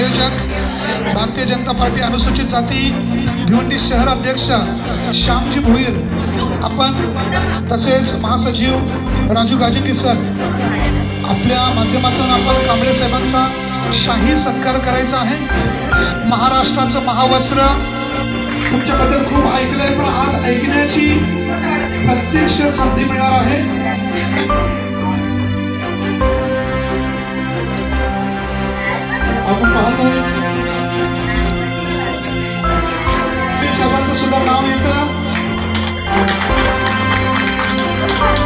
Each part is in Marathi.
आयोजक भारतीय जनता पार्टी अनुसूचित जाती भिवंडी शहर अध्यक्ष श्यामजी भोईर आपण तसेच महासचिव राजू गाजकी सर आपल्या माध्यमातून आपण कांबळे साहेबांचा शाही सत्कार करायचा आहे। महाराष्ट्राचं महावस्त्र तुमच्याबद्दल खूप ऐकलंय पण आज ऐकण्याची प्रत्यक्ष संधी मिळणार आहे। आपण पाहतोय सर्वांचं सुद्धा नाव येतं।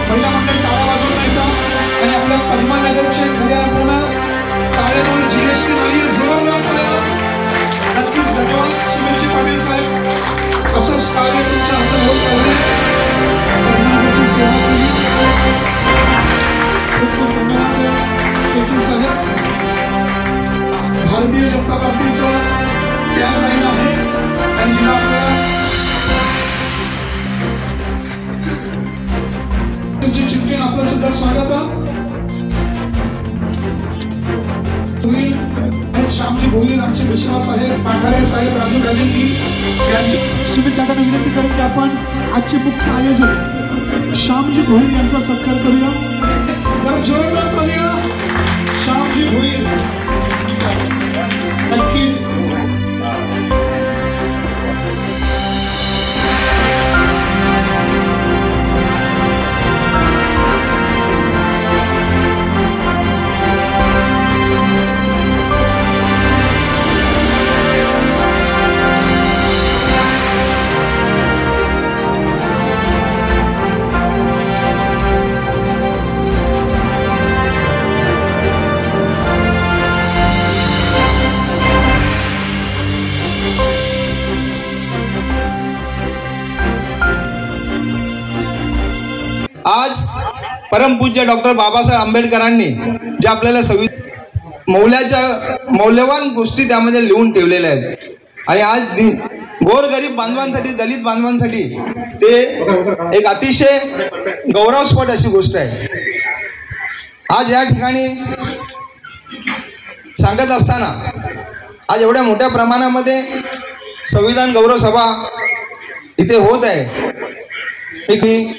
पहिला मंडळ टाळा वाजवून येतं आणि आपल्या पद्मानगरचे घड्याळपूर्ण टाळ्यामुळे जीएसटी नाही जोरदार टाळ्या। नक्कीच धन्यवाद सुमेशजी पाटील साहेब, असंच कार्य तुमच्या हातात होत राहू दे। पद्मानगरची सेवा केली खूप खूप धन्यवाद पाटील साहेब। भारतीय जनता पार्टीचं टॅग लाईन आहे आणि चिटकेन आपलं सुद्धा स्वागत होईल। श्यामजी भोईर आमचे विश्वास आहे, पांढरे साहेब, राजू गाजकी यांची सुमित दादांना विनंती करू की आपण आजचे मुख्य आयोजक श्यामजी भोईर यांचा सत्कार करूया। जरा जोरदार करूया श्यामजी भोईर। नक्कीच आज परमपूज्य डॉक्टर बाबासाहेब आंबेडकरांनी जे आपल्याला मौल्यवान गोष्टी त्यामध्ये लिहून ठेवलेल्या आहेत आणि आज गोरगरीब बांधवांसाठी, दलित बांधवांसाठी ते एक अतिशय गौरवस्पद अशी गोष्ट आहे। आज या ठिकाणी सांगत असताना आज एवढ्या मोठ्या प्रमाणामध्ये संविधान गौरव सभा इथे होत आहे, मी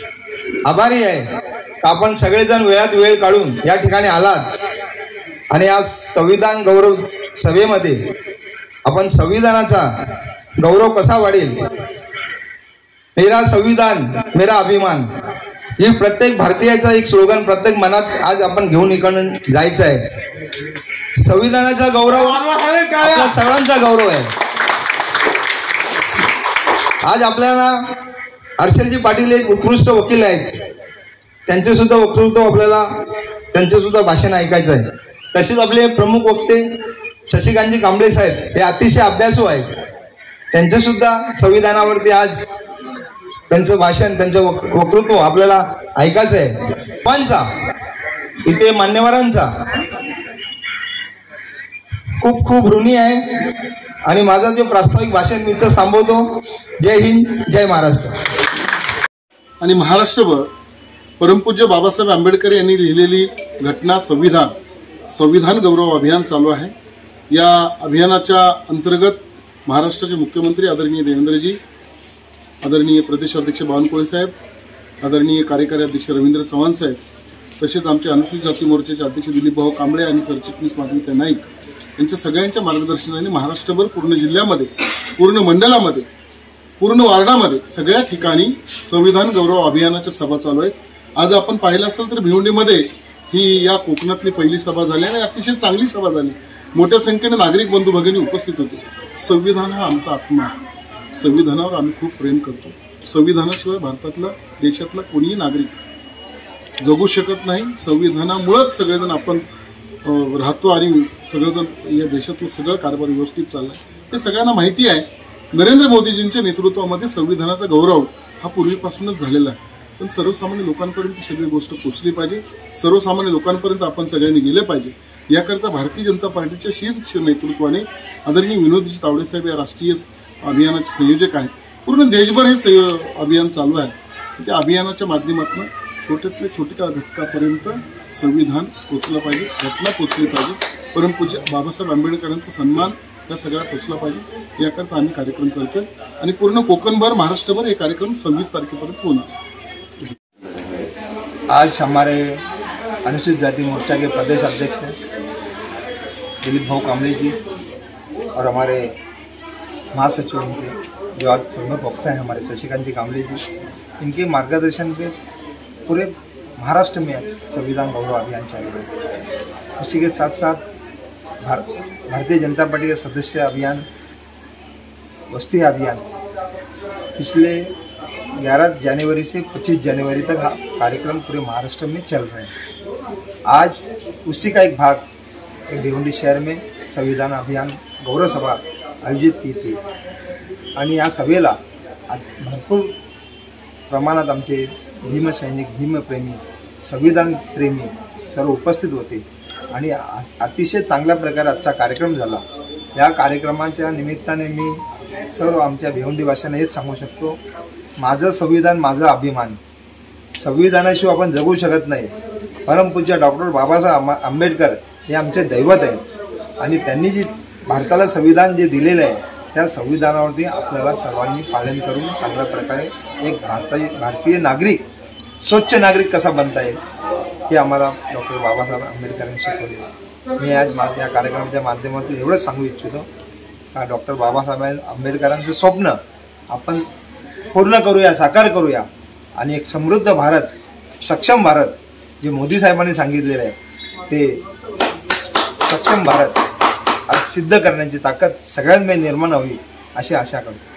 आभारी आहे का आपण सगळेजण वेळात वेळ काढून या ठिकाणी आलात आणि आज संविधान गौरव सभेमध्ये आपण संविधानाचा गौरव कसा वाढेल, मेरा संविधान मेरा अभिमान, ही प्रत्येक भारतीयाचा एक स्लोगन प्रत्येक मनात आज आपण घेऊन इकडून जायचं आहे। संविधानाचा गौरव आपल्या सर्वांचा गौरव आहे। आज आपल्याला हर्षलजी पाटील एक उत्कृष्ट वकील आहेत, त्यांचे सुद्धा वक्तृत्व आपल्याला, त्यांचे सुद्धा भाषण ऐकायचं आहे। तसेच आपले प्रमुख वक्ते शशिकांतजी कांबळे साहेब हे अतिशय अभ्यासू आहेत, त्यांचे सुद्धा संविधानावरती आज त्यांचं भाषण, त्यांचं वक्तृत्व आपल्याला ऐकायचं आहे। पांचा इथे मान्यवरांचा खूप खूप ऋणी आहे आणि माझा जो प्रास्ताविक भाषण मी इथं थांबवतो। जय हिंद, जय महाराष्ट्र। आणि महाराष्ट्रभर परमपूज्य बाबासाहेब आंबेडकर यांनी लिहिलेली घटना संविधान गौरव अभियान चालू आहे। या अभियानाच्या अंतर्गत महाराष्ट्राचे मुख्यमंत्री आदरणीय देवेंद्रजी, आदरणीय प्रदेश अध्यक्ष बावनकुळे साहेब, आदरणीय कार्यकारी अध्यक्ष रवींद्र चव्हाण साहेब, तसेच आमचे अनुसूचित जाती मोर्चाचे अध्यक्ष दिलीप भाऊ कांबळे आणि सरचिटणीस माधविता नाईक यांच्या सगळ्यांच्या मार्गदर्शनाने महाराष्ट्रभर पूर्ण जिल्ह्यामध्ये, पूर्ण मंडलामध्ये, पूर्ण वार्डामध्ये सगळ्या ठिकाणी संविधान गौरव अभियानाच्या सभा चालू आहेत। आज आपण पाहिलं असेल तर भिवंडीमध्ये ही या कोकणातली पहिली सभा झाली आणि अतिशय चांगली सभा झाली। मोठ्या संख्येने नागरिक बंधू भगिनी उपस्थित होते। संविधान हा आमचा आत्मा आहे, संविधानावर आम्ही खूप प्रेम करतो। संविधानाशिवाय भारतातला, देशातला कोणीही नागरिक जगू शकत नाही। संविधानामुळेच सगळेजण आपण राहतो आणि सगळेजण या देशातलं सगळं कारभार व्यवस्थित चाललाय हे सगळ्यांना माहिती आहे। नरेंद्र मोदीजींच्या नेतृत्वामध्ये संविधानाचा गौरव हा पूर्वीपासूनच झालेला आहे, पण सर्वसामान्य लोकांपर्यंत सगळी गोष्ट पोहोचली पाहिजे, सर्वसामान्य लोकांपर्यंत आपण सगळ्यांनी गेले पाहिजे। याकरता भारतीय जनता पार्टीच्या शीर्ष नेतृत्वाने आदरणीय विनोदजी तावडे साहेब या राष्ट्रीय अभियानाचे संयोजक आहेत। पूर्ण देशभर हे अभियान चालू आहे। त्या अभियानाच्या माध्यमातून छोट्यातल्या छोट्या घटकापर्यंत संविधान पोचलं पाहिजे, घटना पोचली पाहिजे। परमपूज्य बाबासाहेब आंबेडकरांचा सन्मान या सगळ्या पोचला पाहिजे याकरता आम्ही कार्यक्रम करतोय आणि पूर्ण कोकणभर महाराष्ट्रभर हे कार्यक्रम 26 तारखेपर्यंत होणार। आज हमारे अनुसूचित जाति मोर्चा के प्रदेश अध्यक्ष दिलीप भाऊ कामले जी और हमारे महासचिव इनके जो आज प्रमुख वक्ता है हमारे शशिकांत जी कामले जी, इनके मार्गदर्शन पे पूरे महाराष्ट्र में आज संविधान गौरव अभियान चल रहा है। उसी के साथ साथ भारतीय जनता पार्टी का सदस्य अभियान, वस्ती अभियान पिछले 11 जनवरी से 25 जनवरी तक कार्यक्रम पूरे महाराष्ट्र में चल रहे हैं। आज उसी का एक भाग भिवंडी शहर में संविधान अभियान गौरव सभा आयोजित की थी आणि या सभेला भरपूर प्रमाणात आमचे भीमसैनिक, भीमप्रेमी, संविधान प्रेमी सर्व उपस्थित होते आणि अतिशय चांगल्या प्रकारे आजचा कार्यक्रम झाला। या कार्यक्रमाच्या निमित्ताने मी सर्व आमच्या भिवंडीवासियांना हेच सांगू शकतो, माझं संविधान माझा अभिमान। संविधानाशिवाय आपण जगू शकत नाही। परमपूज्य डॉक्टर बाबासाहेब आंबेडकर हे आमचे दैवत आहेत आणि त्यांनी जी भारताला संविधान जे दिलेलं आहे त्या संविधानावरती आपल्याला सर्वांनी पालन करून चांगल्या प्रकारे एक भारतीय नागरिक, स्वच्छ नागरिक कसा बनता येईल हे आम्हाला डॉक्टर बाबासाहेब आंबेडकरांनी शिकवले। मी आज या कार्यक्रमाच्या माध्यमातून एवढंच सांगू इच्छितो का डॉक्टर बाबासाहेब आंबेडकरांचं स्वप्न आपण पूर्ण करूया, साकार करूया आणि एक समृद्ध भारत, सक्षम भारत जे मोदी साहेबांनी सांगितलेलं आहे ते सक्षम भारत आज सिद्ध करण्याची ताकद सगळ्यांमध्ये निर्माण व्हावी अशी आशा करतो।